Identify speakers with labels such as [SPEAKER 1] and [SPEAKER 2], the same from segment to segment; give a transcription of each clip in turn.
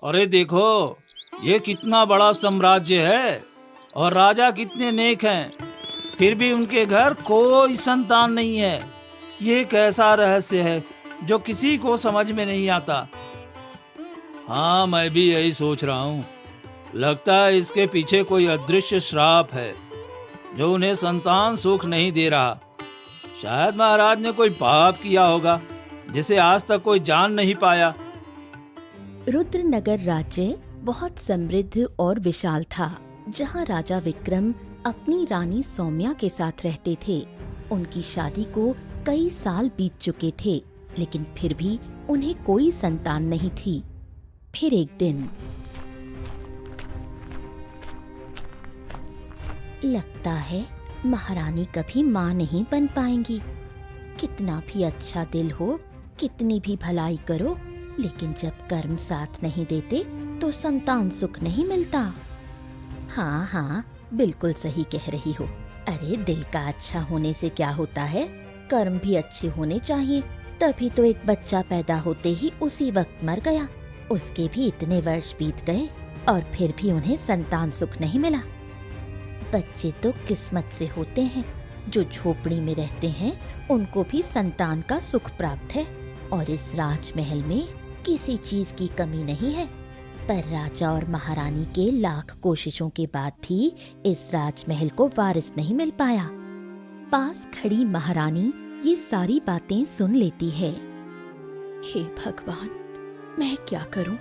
[SPEAKER 1] अरे देखो, ये कितना बड़ा साम्राज्य है और राजा कितने नेक हैं, फिर भी उनके घर कोई संतान नहीं है। ये कैसा रहस्य है जो किसी को समझ में नहीं आता। हाँ, मैं भी यही सोच रहा हूँ। लगता है इसके पीछे कोई अदृश्य श्राप है जो उन्हें संतान सुख नहीं दे रहा। शायद महाराज ने कोई पाप किया होगा जिसे आज तक कोई जान नहीं पाया।
[SPEAKER 2] रुद्रनगर राज्य बहुत समृद्ध और विशाल था, जहाँ राजा विक्रम अपनी रानी सौम्या के साथ रहते थे। उनकी शादी को कई साल बीत चुके थे, लेकिन फिर भी उन्हें कोई संतान नहीं थी। फिर एक दिन लगता है महारानी कभी माँ नहीं बन पाएंगी। कितना भी अच्छा दिल हो, कितनी भी भलाई करो, लेकिन जब कर्म साथ नहीं देते तो संतान सुख नहीं मिलता। हाँ हाँ, बिल्कुल सही कह रही हो। अरे दिल का अच्छा होने से क्या होता है, कर्म भी अच्छे होने चाहिए। तभी तो एक बच्चा पैदा होते ही उसी वक्त मर गया। उसके भी इतने वर्ष बीत गए और फिर भी उन्हें संतान सुख नहीं मिला। बच्चे तो किस्मत से होते हैं। जो झोपड़ी में रहते हैं उनको भी संतान का सुख प्राप्त है और इस राजमहल में किसी चीज की कमी नहीं है। पर राजा और महारानी के लाख कोशिशों के बाद भी इस राजमहल को वारिस नहीं मिल पाया। पास खड़ी महारानी ये सारी बातें सुन लेती है। हे भगवान, मैं क्या करूं?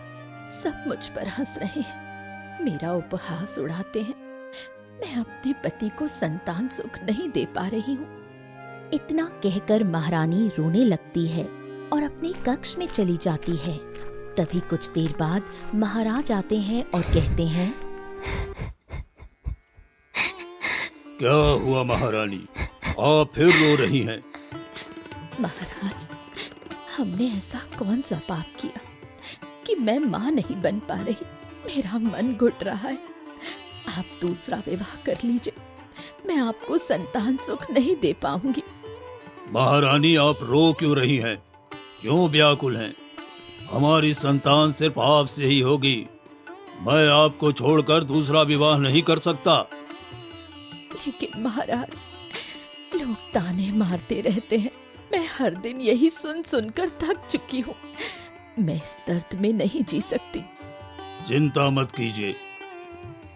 [SPEAKER 2] सब मुझ पर हंस रहे हैं, मेरा उपहास उड़ाते हैं। मैं अपने पति को संतान सुख नहीं दे पा रही हूँ। इतना कहकर महारानी रोने लगती है और अपने कक्ष में चली जाती है। तभी कुछ देर बाद महाराज आते हैं और कहते हैं,
[SPEAKER 1] क्या हुआ महारानी, आप फिर रो रही हैं?
[SPEAKER 2] महाराज, हमने ऐसा कौन सा पाप किया कि मैं माँ नहीं बन पा रही। मेरा मन घुट रहा है। आप दूसरा विवाह कर लीजिए, मैं आपको संतान सुख नहीं दे पाऊंगी।
[SPEAKER 1] महारानी, आप रो क्यों रही हैं? क्यों व्याकुल हैं? हमारी संतान सिर्फ आपसे ही होगी। मैं आपको छोड़कर दूसरा विवाह नहीं कर सकता।
[SPEAKER 2] लेकिन महाराज, लोग ताने मारते रहते हैं। मैं हर दिन यही सुन सुनकर थक चुकी हूँ। मैं इस दर्द में नहीं जी सकती।
[SPEAKER 1] चिंता मत कीजिए,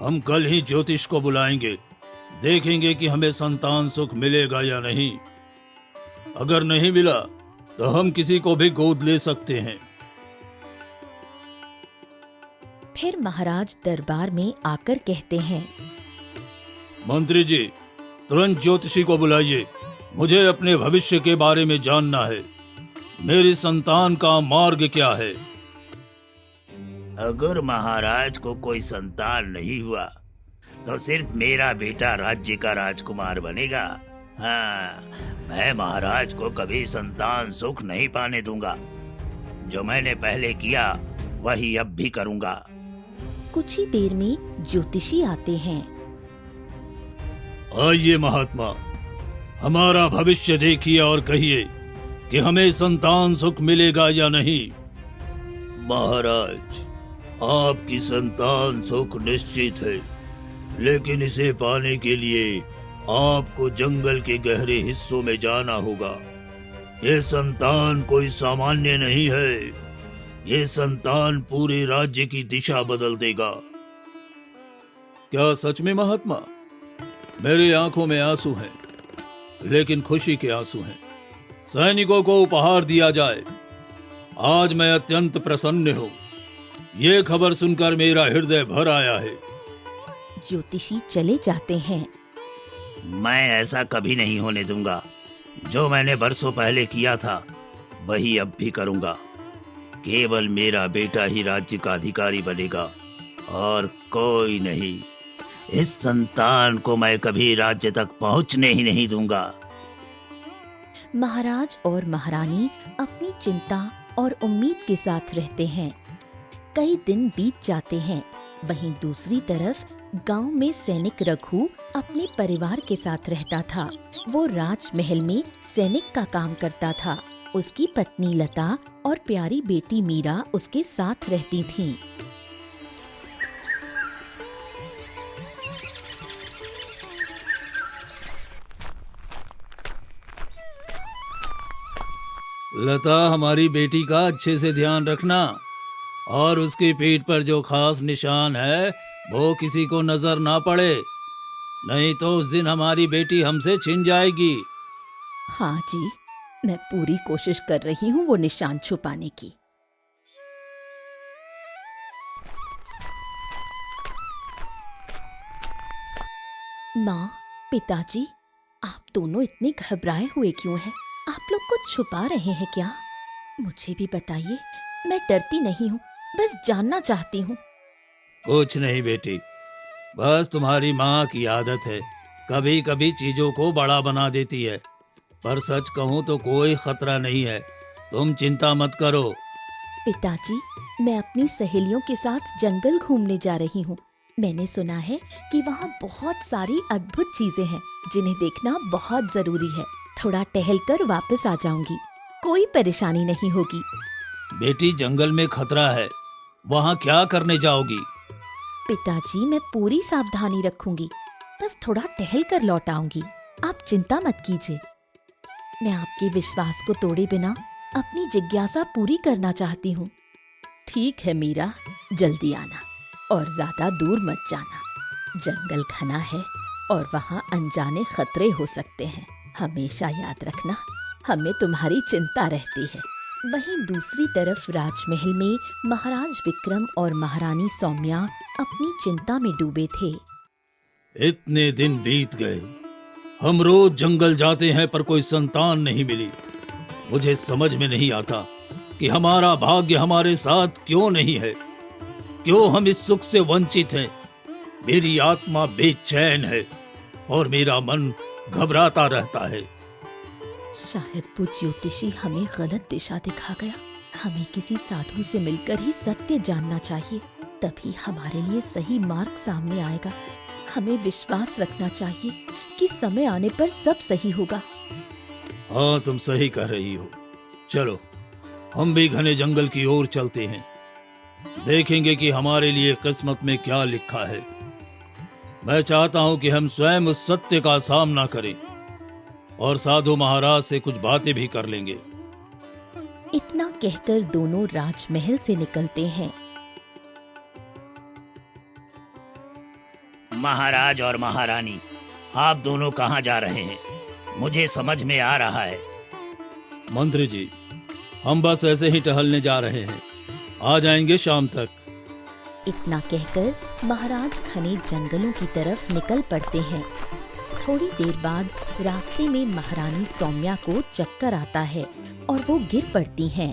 [SPEAKER 1] हम कल ही ज्योतिष को बुलाएंगे। देखेंगे कि हमें संतान सुख मिलेगा या नहीं। अगर नहीं मिला तो हम किसी को भी गोद ले सकते हैं।
[SPEAKER 2] फिर महाराज दरबार में आकर कहते हैं,
[SPEAKER 1] मंत्री जी, तुरंत ज्योतिषी को बुलाइए। मुझे अपने भविष्य के बारे में जानना है। मेरी संतान का मार्ग क्या है?
[SPEAKER 3] अगर महाराज को कोई संतान नहीं हुआ तो सिर्फ मेरा बेटा राज्य का राजकुमार बनेगा। हाँ, मैं महाराज को कभी संतान सुख नहीं पाने दूंगा। जो मैंने पहले किया वही अब भी करूंगा।
[SPEAKER 2] कुछ ही देर में ज्योतिषी आते हैं।
[SPEAKER 1] आइए महात्मा, हमारा भविष्य देखिए और कहिए कि हमें संतान सुख मिलेगा या नहीं। महाराज, आपकी संतान सुख निश्चित है, लेकिन इसे पाने के लिए आपको जंगल के गहरे हिस्सों में जाना होगा। ये संतान कोई सामान्य नहीं है। ये संतान पूरे राज्य की दिशा बदल देगा। क्या सच में महात्मा? मेरी आंखों में आंसू हैं, लेकिन खुशी के आंसू हैं। सैनिकों को उपहार दिया जाए। आज मैं अत्यंत प्रसन्न हूँ। ये खबर सुनकर मेरा हृदय भर आया है।
[SPEAKER 2] ज्योतिषी चले जाते हैं।
[SPEAKER 3] मैं ऐसा कभी नहीं होने दूंगा। जो मैंने बरसों पहले किया था वही अब भी करूंगा। केवल मेरा बेटा ही राज्य का अधिकारी बनेगा और कोई नहीं। इस संतान को मैं कभी राज्य तक पहुंचने ही नहीं दूंगा।
[SPEAKER 2] महाराज और महारानी अपनी चिंता और उम्मीद के साथ रहते हैं। कई दिन बीत जाते हैं। वहीं दूसरी तरफ गांव में सैनिक रघु अपने परिवार के साथ रहता था। वो राजमहल में सैनिक का काम करता था। उसकी पत्नी लता और प्यारी बेटी मीरा उसके साथ रहती थीं।
[SPEAKER 1] लता, हमारी बेटी का अच्छे से ध्यान रखना और उसकी पीठ पर जो खास निशान है वो किसी को नजर ना पड़े, नहीं तो उस दिन हमारी बेटी हमसे छिन जाएगी।
[SPEAKER 2] हाँ जी, मैं पूरी कोशिश कर रही हूँ वो निशान छुपाने की। माँ, पिताजी, आप दोनों इतने घबराए हुए क्यों हैं? आप लोग कुछ छुपा रहे हैं क्या? मुझे भी बताइए, मैं डरती नहीं हूँ, बस जानना चाहती हूँ।
[SPEAKER 1] कुछ नहीं बेटी, बस तुम्हारी माँ की आदत है, कभी कभी चीजों को बड़ा बना देती है, पर सच कहूँ तो कोई खतरा नहीं है, तुम चिंता मत करो।
[SPEAKER 2] पिताजी, मैं अपनी सहेलियों के साथ जंगल घूमने जा रही हूँ। मैंने सुना है कि वहाँ बहुत सारी अद्भुत चीजें हैं जिन्हें देखना बहुत जरूरी है। थोड़ा टहलकर वापस आ जाऊंगी, कोई परेशानी नहीं होगी।
[SPEAKER 1] बेटी, जंगल में खतरा है, वहाँ क्या करने जाओगी?
[SPEAKER 2] पिताजी, मैं पूरी सावधानी रखूंगी, बस थोड़ा टहल कर लौट आऊंगी, आप चिंता मत कीजिए। मैं आपके विश्वास को तोड़े बिना अपनी जिज्ञासा पूरी करना चाहती हूँ। ठीक है मीरा, जल्दी आना और ज्यादा दूर मत जाना। जंगल घना है और वहाँ अनजाने खतरे हो सकते हैं। हमेशा याद रखना, हमें तुम्हारी चिंता रहती है। वहीं दूसरी तरफ राजमहल में महाराज विक्रम और महारानी सौम्या अपनी चिंता में डूबे थे।
[SPEAKER 1] इतने दिन बीत गए, हम रोज जंगल जाते हैं पर कोई संतान नहीं मिली। मुझे समझ में नहीं आता कि हमारा भाग्य हमारे साथ क्यों नहीं है, क्यों हम इस सुख से वंचित हैं। मेरी आत्मा बेचैन है और मेरा मन घबराता रहता है।
[SPEAKER 2] शायद वो ज्योतिषी हमें गलत दिशा दिखा गया। हमें किसी साधु से मिलकर ही सत्य जानना चाहिए, तभी हमारे लिए सही मार्ग सामने आएगा। हमें विश्वास रखना चाहिए कि समय आने पर सब सही होगा।
[SPEAKER 1] हाँ, तुम सही कह रही हो। चलो, हम भी घने जंगल की ओर चलते हैं, देखेंगे कि हमारे लिए किस्मत में क्या लिखा है। मैं चाहता हूँ कि हम स्वयं उस सत्य का सामना करें और साधु महाराज से कुछ बातें भी कर लेंगे।
[SPEAKER 2] इतना कहकर दोनों राजमहल से निकलते हैं।
[SPEAKER 3] महाराज और महारानी, आप दोनों कहाँ जा रहे हैं? मुझे समझ में आ रहा है।
[SPEAKER 1] मंत्री जी, हम बस ऐसे ही टहलने जा रहे हैं, आ जाएंगे शाम तक।
[SPEAKER 2] इतना कहकर महाराज घने जंगलों की तरफ निकल पड़ते हैं। थोड़ी देर बाद रास्ते में महारानी सौम्या को चक्कर आता है और वो गिर पड़ती हैं।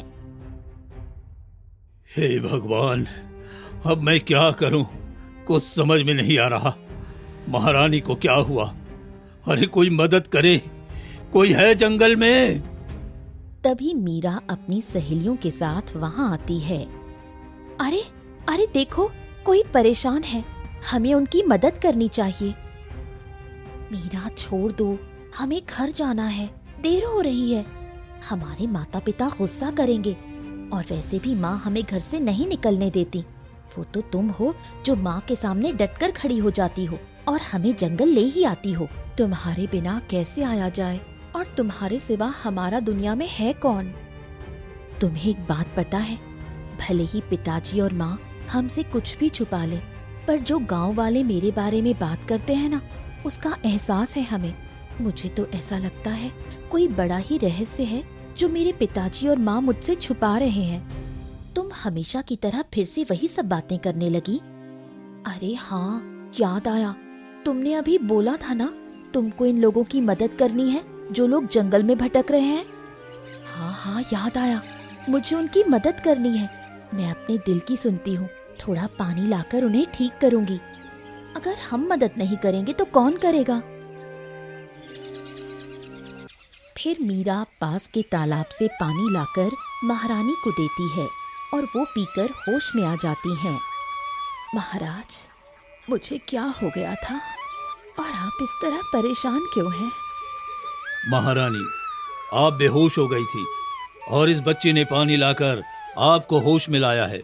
[SPEAKER 1] हे भगवान, अब मैं क्या करूं? कुछ समझ में नहीं आ रहा। महारानी को क्या हुआ? अरे कोई मदद करे, कोई है जंगल में?
[SPEAKER 2] तभी मीरा अपनी सहेलियों के साथ वहाँ आती है। अरे अरे देखो, कोई परेशान है, हमें उनकी मदद करनी चाहिए। मीरा, छोड़ दो, हमें घर जाना है, देर हो रही है। हमारे माता पिता गुस्सा करेंगे और वैसे भी माँ हमें घर से नहीं निकलने देती। वो तो तुम हो जो माँ के सामने डटकर खड़ी हो जाती हो और हमें जंगल ले ही आती हो। तुम्हारे बिना कैसे आया जाए, और तुम्हारे सिवा हमारा दुनिया में है कौन? तुम्हें एक बात पता है, भले ही पिताजी और माँ हमसे कुछ भी छुपा ले, पर जो गांव वाले मेरे बारे में बात करते हैं ना, उसका एहसास है हमें। मुझे तो ऐसा लगता है कोई बड़ा ही रहस्य है जो मेरे पिताजी और माँ मुझसे छुपा रहे हैं। तुम हमेशा की तरह फिर से वही सब बातें करने लगी। अरे हाँ, याद आया, तुमने अभी बोला था ना तुमको इन लोगों की मदद करनी है जो लोग जंगल में भटक रहे हैं। हाँ हाँ, याद आया, मुझे उनकी मदद करनी है। मैं अपने दिल की सुनती हूँ, थोड़ा पानी लाकर उन्हें ठीक करूंगी। अगर हम मदद नहीं करेंगे तो कौन करेगा? फिर मीरा पास के तालाब से पानी लाकर महारानी को देती है और वो पीकर होश में आ जाती हैं। महाराज, मुझे क्या हो गया था और आप इस तरह परेशान क्यों हैं?
[SPEAKER 1] महारानी, आप बेहोश हो गई थी और इस बच्ची ने पानी लाकर आपको होश में लाया है।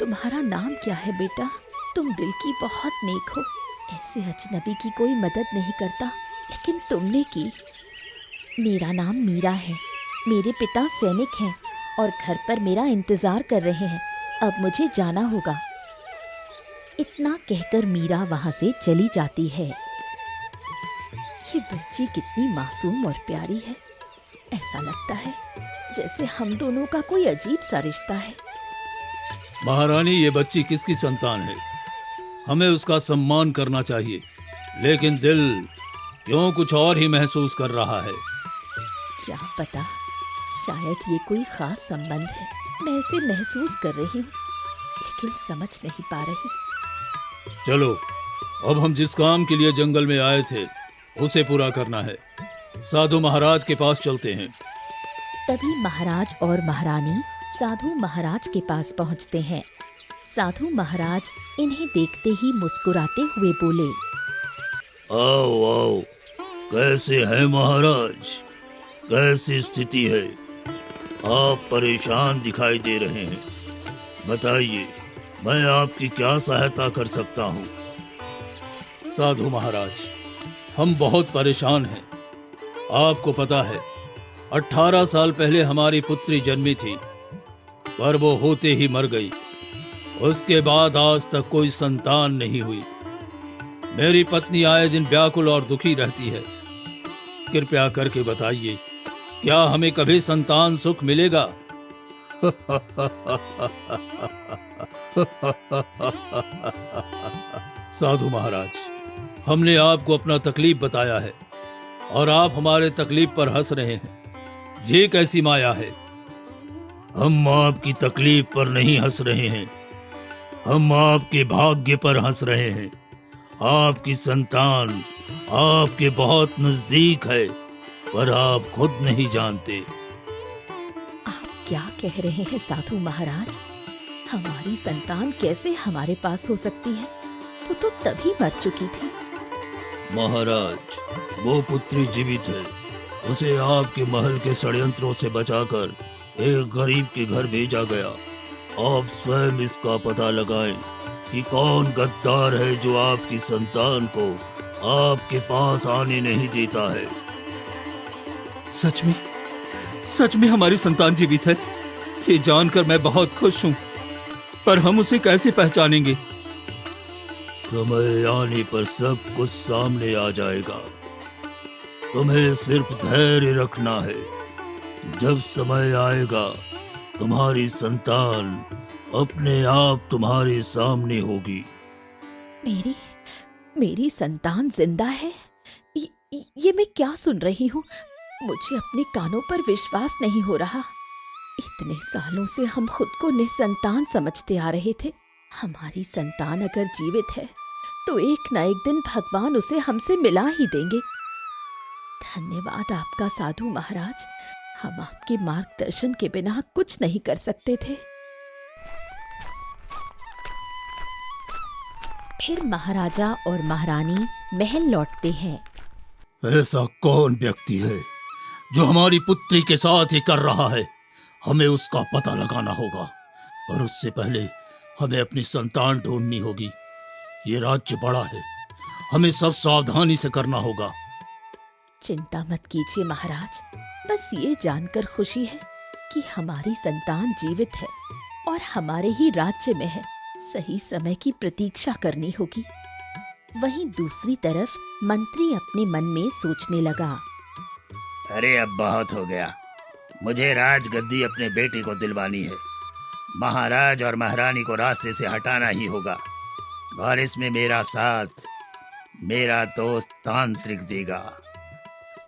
[SPEAKER 2] तुम्हारा नाम क्या है बेटा? तुम दिल की बहुत नेक हो। ऐसे अजनबी की कोई मदद नहीं करता, लेकिन तुमने की। मेरा नाम मीरा है। मेरे पिता सैनिक हैं और घर पर मेरा इंतजार कर रहे हैं। अब मुझे जाना होगा। इतना कहकर मीरा वहां से चली जाती है। ये बच्ची कितनी मासूम और प्यारी है। ऐसा लगता है जैसे हम दोनों का कोई अजीब सा रिश्ता है।
[SPEAKER 1] महारानी, ये बच्ची किसकी संतान है? हमें उसका सम्मान करना चाहिए, लेकिन दिल क्यों कुछ और ही महसूस कर रहा है।
[SPEAKER 2] क्या पता, शायद ये कोई खास संबंध है। मैं इसे महसूस कर रही हूँ, लेकिन समझ नहीं पा रही।
[SPEAKER 1] चलो, अब हम जिस काम के लिए जंगल में आए थे उसे पूरा करना है। साधु महाराज के पास चलते हैं।
[SPEAKER 2] तभी महाराज और महारानी साधु महाराज के पास पहुंचते हैं। साधु महाराज इन्हें देखते ही मुस्कुराते हुए बोले,
[SPEAKER 1] आओ आओ, कैसे हैं महाराज? कैसी स्थिति है? आप परेशान दिखाई दे रहे हैं। बताइए, मैं आपकी क्या सहायता कर सकता हूँ? साधु महाराज, हम बहुत परेशान हैं। आपको पता है, 18 साल पहले हमारी पुत्री जन्मी थी, पर वो होते ही मर गई। उसके बाद आज तक कोई संतान नहीं हुई। मेरी पत्नी आए दिन व्याकुल और दुखी रहती है। कृपया करके बताइए, क्या हमें कभी संतान सुख मिलेगा? साधु महाराज, हमने आपको अपना तकलीफ बताया है और आप हमारे तकलीफ पर हंस रहे हैं। ये कैसी माया है? हम आपकी तकलीफ पर नहीं हंस रहे हैं, हम आपके भाग्य पर हंस रहे हैं। आपकी संतान आपके बहुत नजदीक है, पर आप खुद नहीं जानते।
[SPEAKER 2] आप क्या कह रहे हैं साधु महाराज? हमारी संतान कैसे हमारे पास हो सकती है? वो तो तभी मर चुकी थी।
[SPEAKER 1] महाराज, वो पुत्री जीवित है। उसे आपके महल के षड्यंत्रों से बचाकर एक गरीब के घर भेजा गया। आप स्वयं इसका पता लगाएं कि कौन गद्दार है जो आपकी संतान को आपके पास आने नहीं देता है। सच में हमारी संतान जीवित है। ये जानकर मैं बहुत खुश हूँ, पर हम उसे कैसे पहचानेंगे? समय आने पर सब कुछ सामने आ जाएगा। तुम्हें सिर्फ धैर्य रखना है। जब समय आएगा, तुम्हारी संतान अपने आप तुम्हारे सामने होगी।
[SPEAKER 2] मेरी संतान जिंदा है? ये मैं क्या सुन रही हूँ? मुझे अपने कानों पर विश्वास नहीं हो रहा। इतने सालों से हम खुद को निसंतान समझते आ रहे थे। हमारी संतान अगर जीवित है तो एक न एक दिन भगवान उसे हमसे मिला ही देंगे। धन्यवाद आपका साधु महाराज। हम आपके मार्गदर्शन के बिना कुछ नहीं कर सकते थे। फिर महाराजा और महारानी महल लौटते हैं।
[SPEAKER 1] ऐसा कौन व्यक्ति है जो हमारी पुत्री के साथ ही कर रहा है? हमें उसका पता लगाना होगा, पर उससे पहले हमें अपनी संतान ढूंढनी होगी। ये राज्य बड़ा है, हमें सब सावधानी से करना होगा।
[SPEAKER 2] चिंता मत कीजिए महाराज, बस ये जानकर खुशी है कि हमारी संतान जीवित है और हमारे ही राज्य में है। सही समय की प्रतीक्षा करनी होगी। वहीं दूसरी तरफ मंत्री अपने मन में सोचने लगा,
[SPEAKER 3] अरे अब बहुत हो गया। मुझे राजगद्दी अपने बेटे को दिलवानी है। महाराज और महारानी को रास्ते से हटाना ही होगा, और इसमें मेरा साथ मेरा दोस्त तांत्रिक देगा,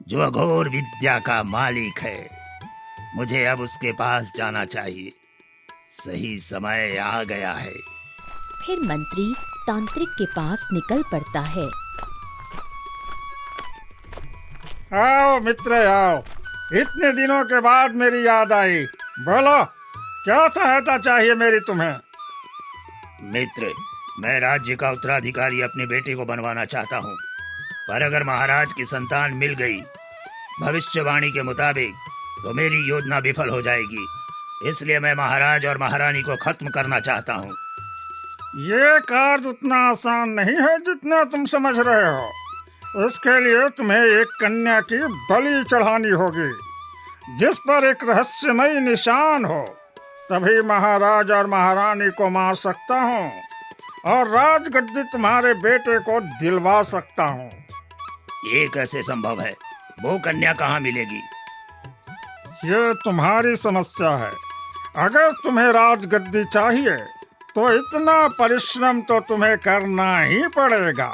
[SPEAKER 3] जो अघोर विद्या का मालिक है। मुझे अब उसके पास जाना चाहिए। सही समय आ गया है।
[SPEAKER 2] फिर मंत्री तांत्रिक के पास निकल पड़ता है।
[SPEAKER 4] आओ मित्र आओ, इतने दिनों के बाद मेरी याद आई। बोलो, क्या सहायता चाहिए मेरी तुम्हें?
[SPEAKER 3] मित्र, मैं राज्य का उत्तराधिकारी अपने बेटे को बनवाना चाहता हूँ, पर अगर महाराज की संतान मिल गई भविष्यवाणी के मुताबिक तो मेरी योजना विफल हो जाएगी। इसलिए मैं महाराज और महारानी को खत्म करना चाहता हूँ।
[SPEAKER 4] ये कार्य उतना आसान नहीं है जितना तुम समझ रहे हो। उसके लिए तुम्हें एक कन्या की बलि चढ़ानी होगी। जिस पर एक रहस्यमयी निशान हो, तभी महाराज और महारानी को मार सकता हूँ और राजगद्दी तुम्हारे बेटे को दिलवा सकता हूँ।
[SPEAKER 3] ये कैसे संभव है? वो कन्या कहाँ मिलेगी?
[SPEAKER 4] ये तुम्हारी समस्या है। अगर तुम्हें राजगद्दी चाहिए तो इतना परिश्रम तो तुम्हें करना ही पड़ेगा।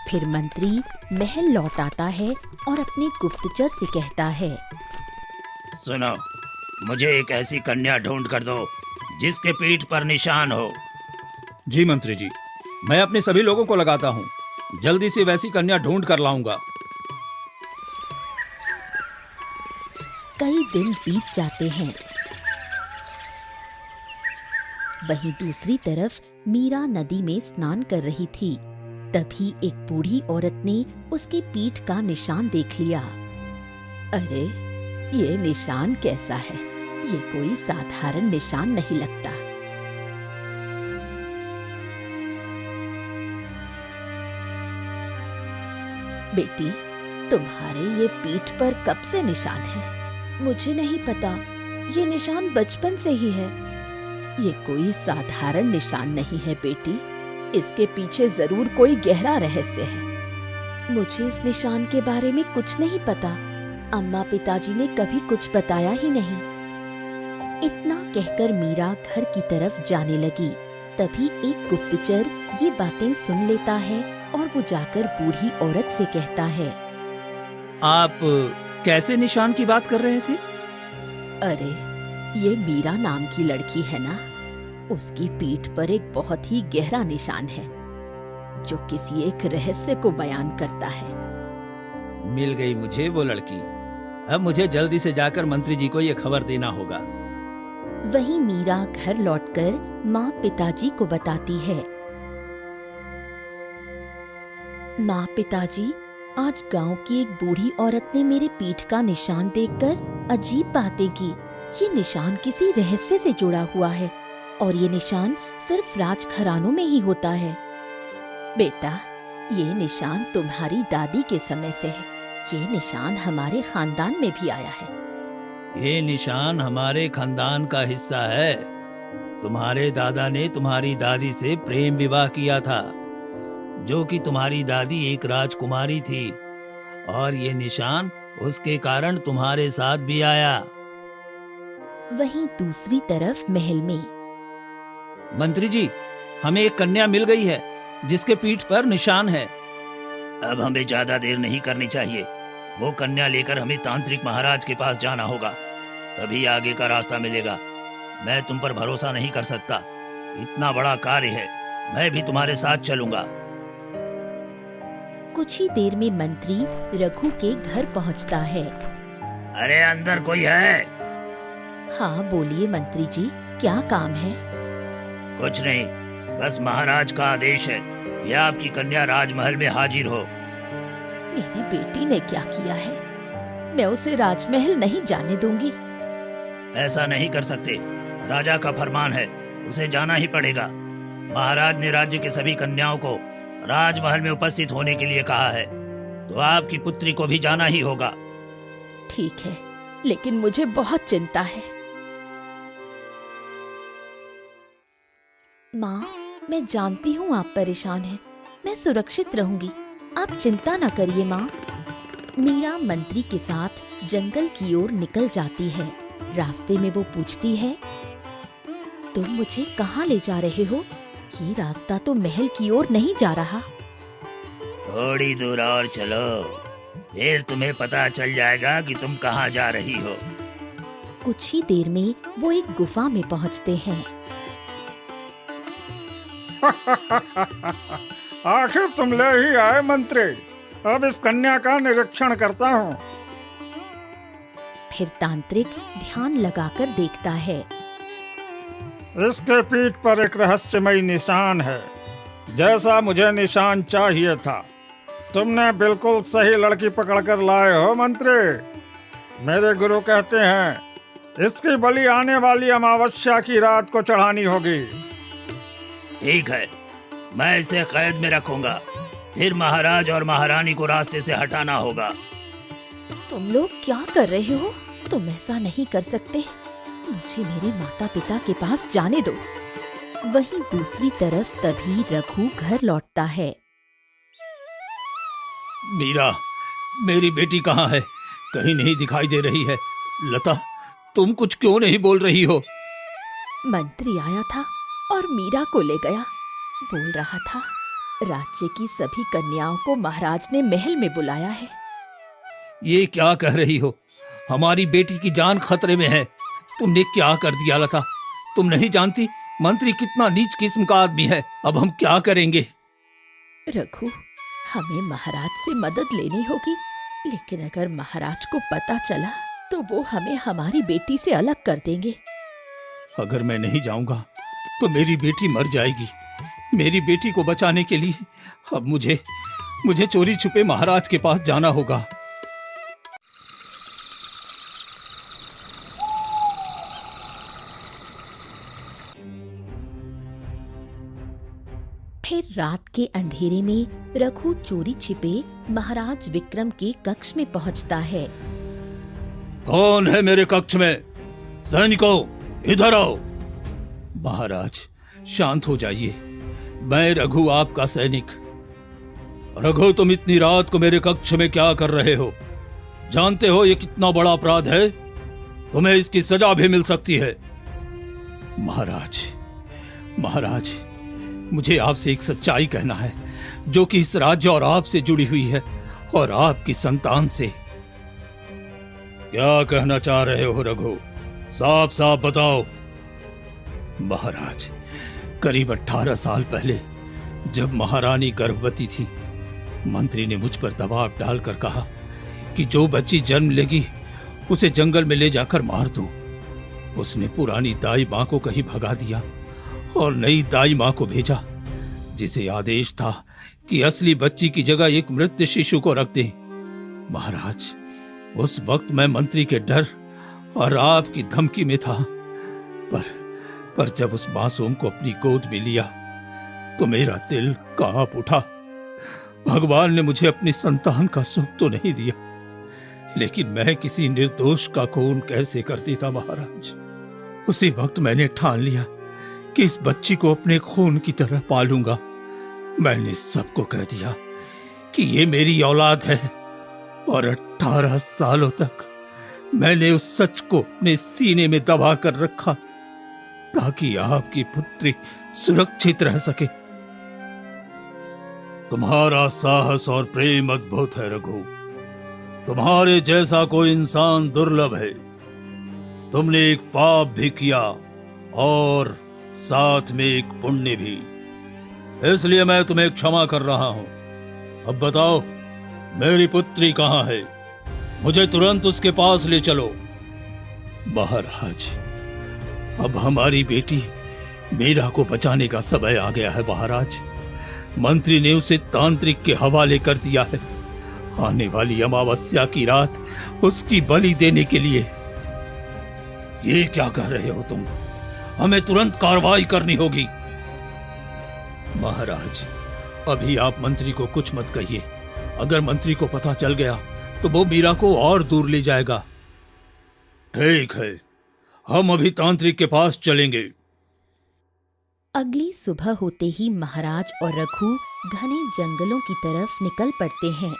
[SPEAKER 2] फिर मंत्री महल लौट आता है और अपने गुप्तचर से कहता है,
[SPEAKER 3] सुनो, मुझे एक ऐसी कन्या ढूंढ कर दो जिसके पीठ पर निशान हो।
[SPEAKER 5] जी मंत्री जी, मैं अपने सभी लोगों को लगाता हूँ। जल्दी से वैसी कन्या ढूंढ कर लाऊंगा।
[SPEAKER 2] कई दिन बीत जाते हैं। वहीं दूसरी तरफ मीरा नदी में स्नान कर रही थी। तभी एक बूढ़ी औरत ने उसकी पीठ का निशान देख लिया। अरे, ये निशान कैसा है? ये कोई साधारण निशान नहीं लगता। बेटी, तुम्हारे ये पीठ पर कब से निशान है? मुझे नहीं पता, ये निशान बचपन से ही है। ये कोई साधारण निशान नहीं है बेटी, इसके पीछे जरूर कोई गहरा रहस्य है। मुझे इस निशान के बारे में कुछ नहीं पता। अम्मा पिताजी ने कभी कुछ बताया ही नहीं। इतना कहकर मीरा घर की तरफ जाने लगी। तभी एक गुप्तचर ये बातें सुन लेता है और वो जाकर बूढ़ी औरत से कहता है,
[SPEAKER 5] आप कैसे निशान की बात कर रहे थे?
[SPEAKER 2] अरे, ये मीरा नाम की लड़की है ना, उसकी पीठ पर एक बहुत ही गहरा निशान है जो किसी एक रहस्य को बयान करता है।
[SPEAKER 5] मिल गई मुझे वो लड़की। अब मुझे जल्दी से जाकर मंत्री जी को ये खबर देना होगा।
[SPEAKER 2] वहीं मीरा घर लौटकर माँ पिताजी को बताती है, माँ पिताजी, आज गांव की एक बूढ़ी औरत ने मेरे पीठ का निशान देखकर अजीब बातें की। ये निशान किसी रहस्य से जुड़ा हुआ है और ये निशान सिर्फ राजघरानों में ही होता है। बेटा, ये निशान तुम्हारी दादी के समय से है। ये निशान हमारे खानदान में भी आया है।
[SPEAKER 3] ये निशान हमारे खानदान का हिस्सा है। तुम्हारे दादा ने तुम्हारी दादी से प्रेम विवाह किया था, जो कि तुम्हारी दादी एक राजकुमारी थी, और ये निशान उसके कारण तुम्हारे साथ भी आया।
[SPEAKER 2] वहीं दूसरी तरफ महल में
[SPEAKER 5] मंत्री जी, हमें एक कन्या मिल गई है जिसके पीठ पर निशान है।
[SPEAKER 3] अब हमें ज्यादा देर नहीं करनी चाहिए। वो कन्या लेकर हमें तांत्रिक महाराज के पास जाना होगा, तभी आगे का रास्ता मिलेगा। मैं तुम पर भरोसा नहीं कर सकता। इतना बड़ा कार्य है, मैं भी तुम्हारे साथ चलूंगा।
[SPEAKER 2] कुछ ही देर में मंत्री रघु के घर पहुंचता है।
[SPEAKER 3] अरे, अंदर कोई है?
[SPEAKER 2] हाँ, बोलिए मंत्री जी, क्या काम है?
[SPEAKER 3] कुछ नहीं, बस महाराज का आदेश है कि आपकी कन्या राजमहल में हाजिर हो।
[SPEAKER 2] मेरी बेटी ने क्या किया है? मैं उसे राजमहल नहीं जाने दूंगी।
[SPEAKER 3] ऐसा नहीं कर सकते, राजा का फरमान है, उसे जाना ही पड़ेगा। महाराज ने राज्य के सभी कन्याओं को राजमहल में उपस्थित होने के लिए कहा है, तो आपकी पुत्री को भी जाना ही होगा।
[SPEAKER 2] ठीक है, लेकिन मुझे बहुत चिंता है। माँ, मैं जानती हूँ आप परेशान हैं। मैं सुरक्षित रहूंगी, आप चिंता न करिए माँ। मीरा मंत्री के साथ जंगल की ओर निकल जाती है। रास्ते में वो पूछती है, तुम मुझे कहाँ ले जा रहे हो? ये रास्ता तो महल की ओर नहीं जा रहा।
[SPEAKER 3] थोड़ी दूर और चलो, फिर तुम्हें पता चल जाएगा कि तुम कहाँ जा रही हो।
[SPEAKER 2] कुछ ही देर में वो एक गुफा में पहुँचते हैं।
[SPEAKER 4] आखिर तुम ले ही आए मंत्री। अब इस कन्या का निरीक्षण करता हूँ।
[SPEAKER 2] फिर तांत्रिक ध्यान लगाकर देखता है।
[SPEAKER 4] इसके पीठ पर एक रहस्यमयी निशान है, जैसा मुझे निशान चाहिए था। तुमने बिल्कुल सही लड़की पकड़कर लाए हो मंत्री। मेरे गुरु कहते हैं इसकी बलि आने वाली अमावस्या की रात को चढ़ानी होगी।
[SPEAKER 3] ठीक है, मैं इसे कैद में रखूंगा। फिर महाराज और महारानी को रास्ते से हटाना होगा।
[SPEAKER 2] तुम लोग क्या कर रहे हो? तुम ऐसा नहीं कर सकते। मुझे मेरे माता पिता के पास जाने दो। वहीं दूसरी तरफ तभी रघु घर लौटता है।
[SPEAKER 5] मीरा, मेरी बेटी कहाँ है? कहीं नहीं दिखाई दे रही है। लता, तुम कुछ क्यों नहीं बोल रही हो?
[SPEAKER 2] मंत्री आया था और मीरा को ले गया। बोल रहा था राज्य की सभी कन्याओं को महाराज ने महल में बुलाया है।
[SPEAKER 5] ये क्या कह रही हो? हमारी बेटी की जान खतरे में है। तुमने क्या कर दिया लता? तुम नहीं जानती मंत्री कितना नीच किस्म का आदमी है। अब हम क्या करेंगे?
[SPEAKER 2] रघु, हमें महाराज से मदद लेनी होगी, लेकिन अगर महाराज को पता चला तो वो हमें हमारी बेटी से अलग कर देंगे।
[SPEAKER 5] अगर मैं नहीं जाऊंगा तो मेरी बेटी मर जाएगी। मेरी बेटी को बचाने के लिए अब मुझे चोरी छुपे महाराज के पास जाना होगा।
[SPEAKER 2] फिर रात के अंधेरे में रघु चोरी छिपे महाराज विक्रम के कक्ष में पहुंचता है।
[SPEAKER 5] कौन है मेरे कक्ष में? सैनिकों, इधर आओ। महाराज, शांत हो जाइए। मैं रघु, आपका सैनिक। रघु, तुम इतनी रात को मेरे कक्ष में क्या कर रहे हो? जानते हो ये कितना बड़ा अपराध है? तुम्हें इसकी सजा भी मिल सकती है। महाराज, मुझे आपसे एक सच्चाई कहना है जो कि इस राज्य और आपसे जुड़ी हुई है और आपकी संतान से। क्या कहना चाह रहे हो रघु? साफ साफ बताओ। महाराज, करीब 18 साल पहले जब महारानी गर्भवती थी, मंत्री ने मुझ पर दबाव डालकर कहा कि जो बच्ची जन्म लेगी उसे जंगल में ले जाकर मार दूं। उसने पुरानी दाई मां को कहीं भगा दिया और नई दाई मां को भेजा, जिसे आदेश था कि असली बच्ची की जगह एक मृत शिशु को रख दें। महाराज, उस वक्त मैं मंत्री के डर और आपकी धमकी में था, पर जब उस मासूम को अपनी गोद में लिया तो मेरा दिल कांप उठा। भगवान ने मुझे अपनी संतान का सुख तो नहीं दिया, लेकिन मैं किसी निर्दोष का खून कैसे कर देता महाराज। उसी वक्त मैंने ठान लिया कि इस बच्ची को अपने खून की तरह पालूंगा। मैंने सबको कह दिया कि ये मेरी औलाद है और 18 सालों तक मैंने उस सच को अपने सीने में दबा कर रखा ताकि आपकी पुत्री सुरक्षित रह सके। तुम्हारा साहस और प्रेम अद्भुत है रघु। तुम्हारे जैसा कोई इंसान दुर्लभ है। तुमने एक पाप भी किया और साथ में एक पुण्य भी, इसलिए मैं तुम्हें क्षमा कर रहा हूं। अब बताओ, मेरी पुत्री कहां है? मुझे तुरंत उसके पास ले चलो। महाराज, अब हमारी बेटी मीरा को बचाने का समय आ गया है महाराज। मंत्री ने उसे तांत्रिक के हवाले कर दिया है। आने वाली अमावस्या की रात उसकी बलि देने के लिए। ये क्या कह रहे हो तुम? हमें तुरंत कार्रवाई करनी होगी। महाराज, अभी आप मंत्री को कुछ मत कहिए। अगर मंत्री को पता चल गया तो वो मीरा को और दूर ले जाएगा। ठीक है, हम अभी तांत्रिक के पास चलेंगे।
[SPEAKER 2] अगली सुबह होते ही महाराज और रघु घने जंगलों की तरफ निकल पड़ते हैं।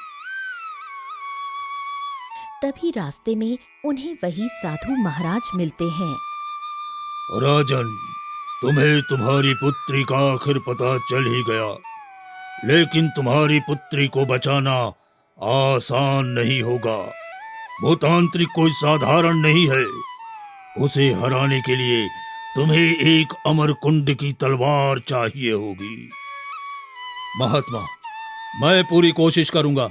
[SPEAKER 2] तभी रास्ते में उन्हें वही साधु महाराज मिलते हैं।
[SPEAKER 1] राजन, तुम्हें तुम्हारी पुत्री का आखिर पता चल ही गया, लेकिन तुम्हारी पुत्री को बचाना आसान नहीं होगा। वो तांत्रिक कोई साधारण नहीं है। उसे हराने के लिए तुम्हें एक अमरकुंड की तलवार चाहिए होगी।
[SPEAKER 5] महात्मा, मैं पूरी कोशिश करूंगा।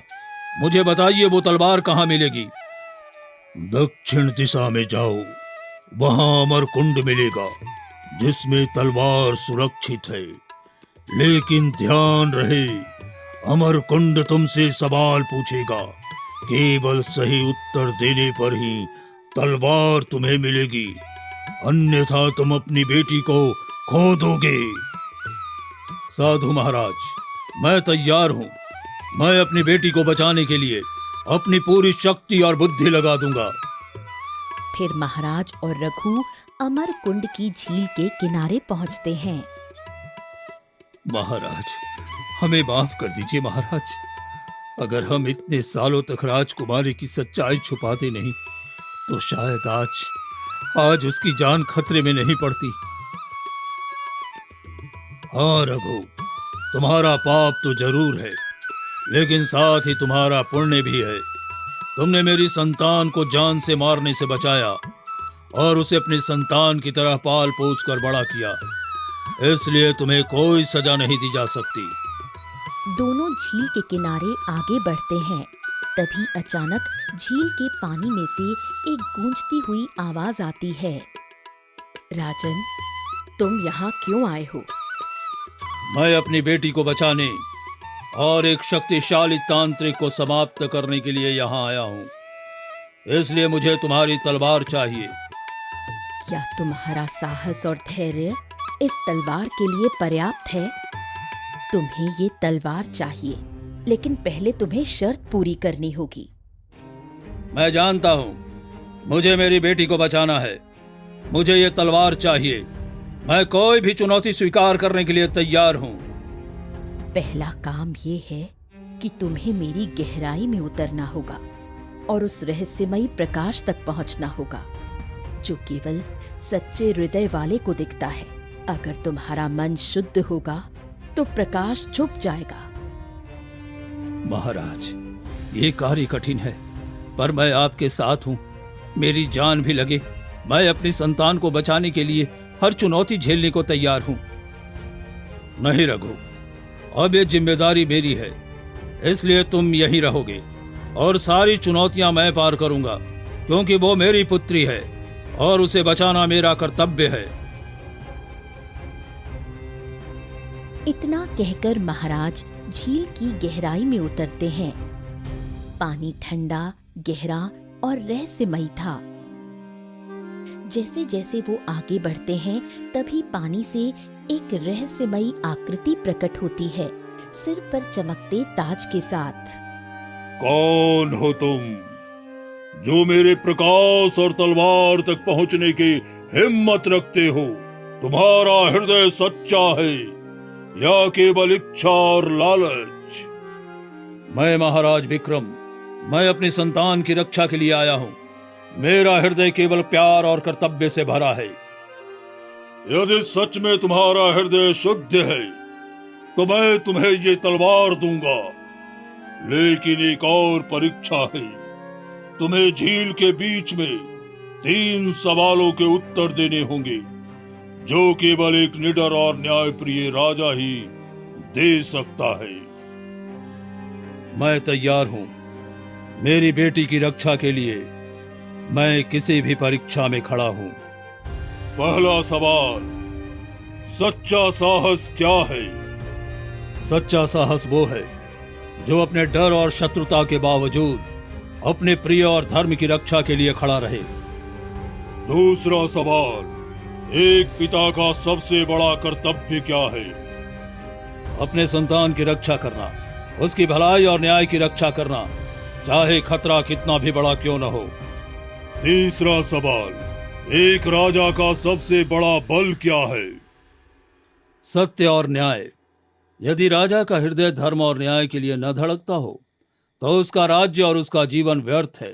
[SPEAKER 5] मुझे बताइए वो तलवार कहाँ मिलेगी?
[SPEAKER 1] दक्षिण दिशा में जाओ, वहां अमरकुंड मिलेगा जिसमें तलवार सुरक्षित है। लेकिन ध्यान रहे, अमरकुंड तुमसे सवाल पूछेगा। केवल सही उत्तर देने पर ही तलवार तुम्हें मिलेगी, अन्यथा तुम अपनी बेटी को खो दोगे।
[SPEAKER 5] साधु महाराज, मैं तैयार हूं। मैं अपनी बेटी को बचाने के लिए अपनी पूरी शक्ति और बुद्धि लगा दूंगा।
[SPEAKER 2] फिर महाराज और रघु अमर कुंड की झील के किनारे पहुंचते हैं।
[SPEAKER 5] महाराज, हमें माफ कर दीजिए महाराज। अगर हम इतने सालों तक राजकुमारी की सच्चाई छुपाते नहीं तो शायद आज उसकी जान खतरे में नहीं पड़ती। हाँ रघु, तुम्हारा पाप तो जरूर है, लेकिन साथ ही तुम्हारा पुण्य भी है। तुमने मेरी संतान को जान से मारने से बचाया और उसे अपनी संतान की तरह पाल पोस कर बड़ा किया, इसलिए तुम्हें कोई सजा नहीं दी जा सकती।
[SPEAKER 2] दोनों झील के किनारे आगे बढ़ते हैं। तभी अचानक झील के पानी में से एक गूंजती हुई आवाज आती है। राजन, तुम यहाँ क्यों आए हो?
[SPEAKER 5] मैं अपनी बेटी को बचाने और एक शक्तिशाली तांत्रिक को समाप्त करने के लिए यहाँ आया हूँ, इसलिए मुझे तुम्हारी तलवार चाहिए।
[SPEAKER 2] क्या तुम्हारा साहस और धैर्य इस तलवार के लिए पर्याप्त है? तुम्हें ये तलवार चाहिए, लेकिन पहले तुम्हें शर्त पूरी करनी होगी।
[SPEAKER 5] मैं जानता हूँ, मुझे मेरी बेटी को बचाना है। मुझे ये तलवार चाहिए। मैं कोई भी चुनौती स्वीकार करने के लिए तैयार हूँ।
[SPEAKER 2] पहला काम ये है कि तुम्हें मेरी गहराई में उतरना होगा और उस रहस्यमयी प्रकाश तक पहुंचना होगा जो केवल सच्चे हृदय वाले को दिखता है। अगर तुम्हारा मन शुद्ध होगा तो प्रकाश छुप जाएगा।
[SPEAKER 5] महाराज, ये कार्य कठिन है, पर मैं आपके साथ हूँ। मेरी जान भी लगे, मैं अपनी संतान को बचाने के लिए हर चुनौती झेलने को तैयार हूँ। नहीं रघु, अब ये जिम्मेदारी मेरी है, इसलिए तुम यहीं रहोगे और सारी चुनौतियां मैं पार करूंगा, क्योंकि वो मेरी पुत्री है और उसे बचाना मेरा कर्तव्य है।
[SPEAKER 2] इतना कहकर महाराज झील की गहराई में उतरते हैं। पानी ठंडा, गहरा और रहस्यमयी था। जैसे जैसे वो आगे बढ़ते हैं, तभी पानी से एक रहस्यमयी आकृति प्रकट होती है, सिर पर चमकते ताज के साथ।
[SPEAKER 1] कौन हो तुम, जो मेरे प्रकाश और तलवार तक पहुंचने की हिम्मत रखते हो? तुम्हारा हृदय सच्चा है या केवल इच्छा और लालच?
[SPEAKER 5] मैं महाराज विक्रम, मैं अपनी संतान की रक्षा के लिए आया हूँ। मेरा हृदय केवल प्यार और कर्तव्य से भरा है।
[SPEAKER 1] यदि सच में तुम्हारा हृदय शुद्ध है तो मैं तुम्हें ये तलवार दूंगा, लेकिन एक और परीक्षा है। तुम्हें झील के बीच में 3 सवालों के उत्तर देने होंगे जो केवल एक निडर और न्यायप्रिय राजा ही दे सकता है।
[SPEAKER 5] मैं तैयार हूँ। मेरी बेटी की रक्षा के लिए मैं किसी भी परीक्षा में खड़ा हूँ।
[SPEAKER 1] पहला सवाल, सच्चा साहस क्या है?
[SPEAKER 5] सच्चा साहस वो है जो अपने डर और शत्रुता के बावजूद अपने प्रिय और धर्म की रक्षा के लिए खड़ा रहे।
[SPEAKER 1] दूसरा सवाल, एक पिता का सबसे बड़ा कर्तव्य क्या है?
[SPEAKER 5] अपने संतान की रक्षा करना, उसकी भलाई और न्याय की रक्षा करना, चाहे खतरा कितना भी बड़ा क्यों न हो।
[SPEAKER 1] तीसरा सवाल, एक राजा का सबसे बड़ा बल क्या है?
[SPEAKER 5] सत्य और न्याय। यदि राजा का हृदय धर्म और न्याय के लिए न धड़कता हो तो उसका राज्य और उसका जीवन व्यर्थ है।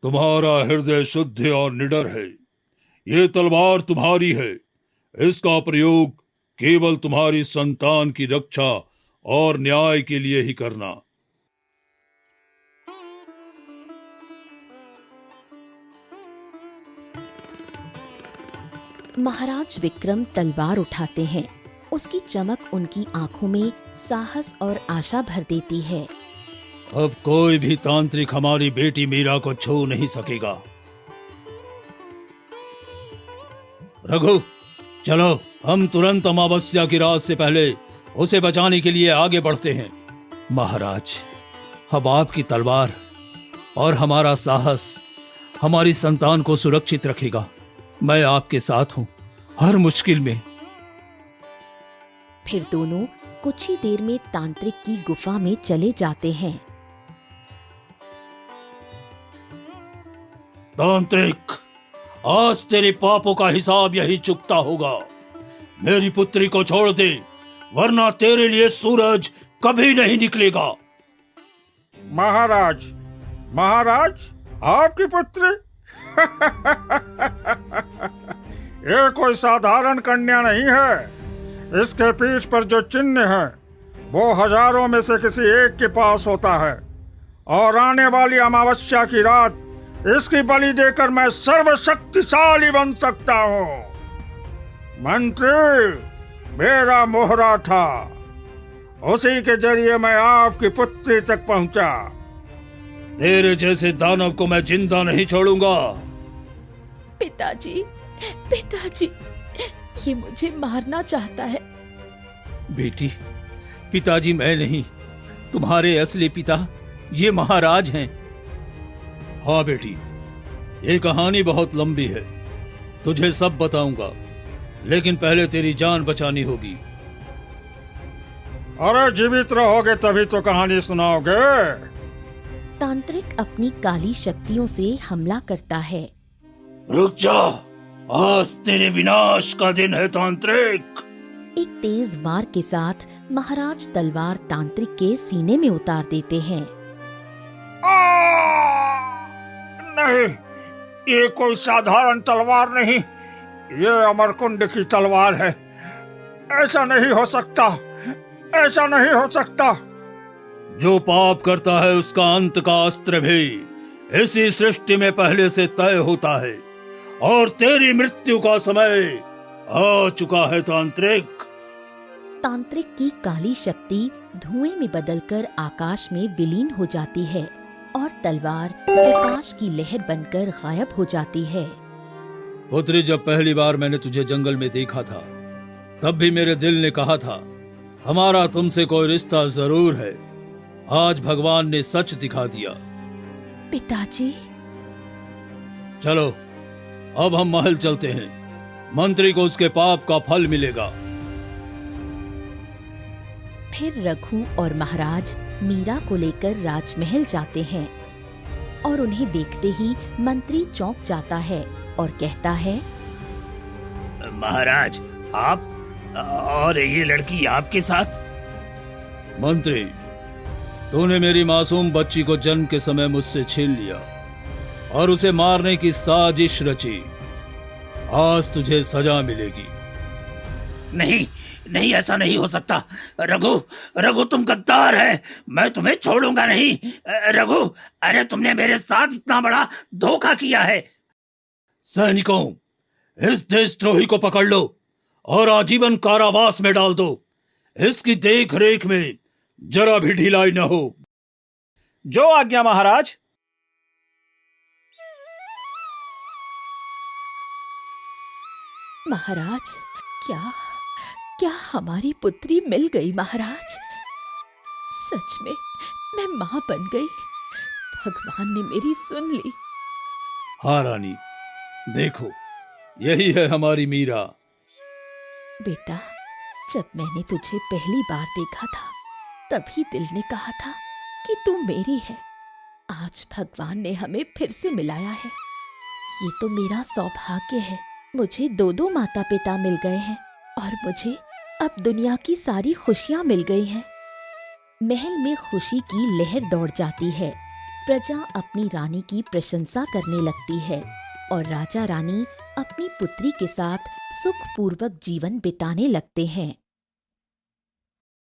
[SPEAKER 1] तुम्हारा हृदय शुद्ध और निडर है। ये तलवार तुम्हारी है। इसका प्रयोग केवल तुम्हारी संतान की रक्षा और न्याय के लिए ही करना।
[SPEAKER 2] महाराज विक्रम तलवार उठाते हैं। उसकी चमक उनकी आंखों में साहस और आशा भर देती है।
[SPEAKER 5] अब कोई भी तांत्रिक हमारी बेटी मीरा को छू नहीं सकेगा। रघु, चलो हम तुरंत अमावस्या की रात से पहले उसे बचाने के लिए आगे बढ़ते हैं। महाराज, अब आपकी तलवार और हमारा साहस हमारी संतान को सुरक्षित रखेगा। मैं आपके साथ हूं हर मुश्किल में।
[SPEAKER 2] फिर दोनों कुछ ही देर में तांत्रिक की गुफा में चले जाते हैं।
[SPEAKER 5] तांत्रिक, आज तेरे पापों का हिसाब यही चुकता होगा। मेरी पुत्री को छोड़ दे, वरना तेरे लिए सूरज कभी नहीं निकलेगा।
[SPEAKER 4] महाराज, महाराज, आपकी पुत्री? ये कोई साधारण कन्या नहीं है। इसके पीठ पर जो चिन्ह है वो हजारों में से किसी एक के पास होता है, और आने वाली अमावस्या की रात इसकी बलि देकर मैं सर्वशक्तिशाली बन सकता हूँ। मंत्री, मेरा मोहरा था, उसी के जरिए मैं आपकी पुत्री तक पहुंचा।
[SPEAKER 5] तेरे जैसे दानव को मैं जिंदा नहीं छोड़ूंगा।
[SPEAKER 2] पिताजी, पिताजी, ये मुझे मारना चाहता है।
[SPEAKER 5] बेटी, पिताजी मैं नहीं, तुम्हारे असली पिता ये महाराज हैं। हाँ बेटी, ये कहानी बहुत लंबी है, तुझे सब बताऊंगा, लेकिन पहले तेरी जान बचानी होगी।
[SPEAKER 4] अरे जीवित रहोगे तभी तो कहानी सुनाओगे।
[SPEAKER 2] तांत्रिक अपनी काली शक्तियों से हमला करता है।
[SPEAKER 5] रुक जा, आज तेरे विनाश का दिन है तांत्रिक।
[SPEAKER 2] एक तेज वार के साथ महाराज तलवार तांत्रिक के सीने में उतार देते हैं।
[SPEAKER 4] नहीं, ये कोई साधारण तलवार नहीं, ये अमरकुंड की तलवार है। ऐसा नहीं हो सकता, ऐसा नहीं हो सकता।
[SPEAKER 5] जो पाप करता है उसका अंत का अस्त्र भी इसी सृष्टि में पहले से तय होता है, और तेरी मृत्यु का समय आ चुका है तांत्रिक।
[SPEAKER 2] तांत्रिक की काली शक्ति धुएं में बदलकर आकाश में विलीन हो जाती है और तलवार प्रकाश की लहर बनकर गायब हो जाती है।
[SPEAKER 5] पुत्री, जब पहली बार मैंने तुझे जंगल में देखा था, तब भी मेरे दिल ने कहा था हमारा तुमसे कोई रिश्ता जरूर है। आज भगवान ने सच दिखा दिया।
[SPEAKER 2] पिताजी,
[SPEAKER 5] चलो अब हम महल चलते हैं, मंत्री को उसके पाप का फल मिलेगा।
[SPEAKER 2] फिर रघु और महाराज मीरा को लेकर राजमहल जाते हैं और उन्हें देखते ही मंत्री चौंक जाता है और कहता है,
[SPEAKER 3] महाराज, आप और ये लड़की आपके साथ?
[SPEAKER 5] मंत्री, तूने मेरी मासूम बच्ची को जन्म के समय मुझसे छीन लिया और उसे मारने की साजिश रची। आज तुझे सजा मिलेगी।
[SPEAKER 3] नहीं नहीं, ऐसा नहीं हो सकता। रघु, रघु तुम गद्दार है, मैं तुम्हें छोड़ूंगा नहीं। रघु, अरे तुमने मेरे साथ इतना बड़ा धोखा किया है।
[SPEAKER 5] सैनिकों, इस देशद्रोही को पकड़ लो और आजीवन कारावास में डाल दो। इसकी देख रेख में जरा भी ढिलाई न हो।
[SPEAKER 6] जो आज्ञा महाराज।
[SPEAKER 2] महाराज, क्या हमारी पुत्री मिल गई? महाराज, सच में मैं मां बन गई। भगवान ने मेरी सुन ली।
[SPEAKER 5] हाँ रानी, देखो यही है हमारी मीरा।
[SPEAKER 2] बेटा, जब मैंने तुझे पहली बार देखा था तभी दिल ने कहा था कि तू मेरी है। आज भगवान ने हमें फिर से मिलाया है। ये तो मेरा सौभाग्य है। मुझे दो माता पिता मिल गए हैं और मुझे अब दुनिया की सारी खुशियां मिल गई हैं। महल में खुशी की लहर दौड़ जाती है। प्रजा अपनी रानी की प्रशंसा करने लगती है और राजा रानी अपनी पुत्री के साथ सुखपूर्वक जीवन बिताने लगते हैं।